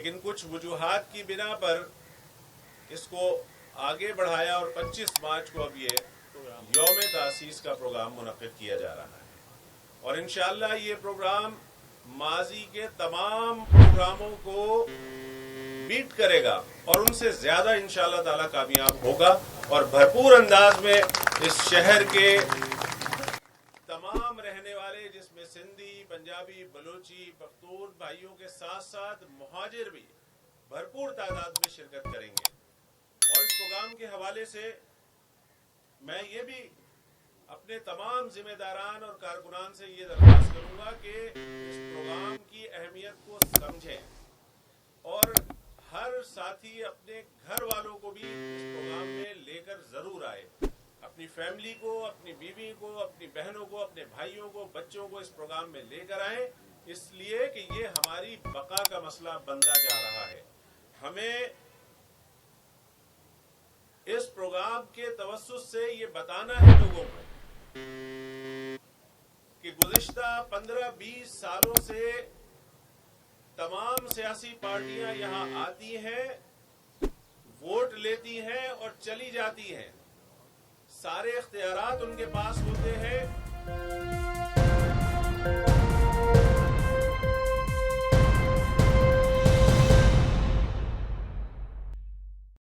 لیکن کچھ وجوہات کی بنا پر اس کو آگے بڑھایا اور 25 مارچ کو اب یہ یوم تاسیس کا پروگرام منعقد کیا جا رہا ہے اور انشاءاللہ یہ پروگرام ماضی کے تمام پروگراموں کو بیٹ کرے گا اور ان سے زیادہ انشاءاللہ تعالی کامیاب ہوگا اور بھرپور انداز میں اس شہر کے تمام رہنے والے جس میں سندھی، پنجابی، بلوچی، پختون بھائیوں کے ساتھ ساتھ مہاجر بھی بھرپور تعداد میں شرکت کریں گے۔ اور اس پروگرام کے حوالے سے میں یہ بھی اپنے تمام ذمہ داران اور کارکنان سے یہ درخواست کروں گا کہ اس پروگرام کی اہمیت کو سمجھیں اور ہر ساتھی اپنے گھر والوں کو بھی اس پروگرام میں لے کر ضرور آئے، اپنی فیملی کو، اپنی بیوی کو، اپنی بہنوں کو، اپنے بھائیوں کو، بچوں کو اس پروگرام میں لے کر آئیں، اس لیے کہ یہ ہماری بقا کا مسئلہ بنتا جا رہا ہے۔ ہمیں اس پروگرام کے توسط سے یہ بتانا ہے لوگوں کو کہ گزشتہ 15-20 سالوں سے تمام سیاسی پارٹیاں یہاں آتی ہیں، ووٹ لیتی ہیں اور چلی جاتی ہیں، سارے اختیارات ان کے پاس ہوتے ہیں،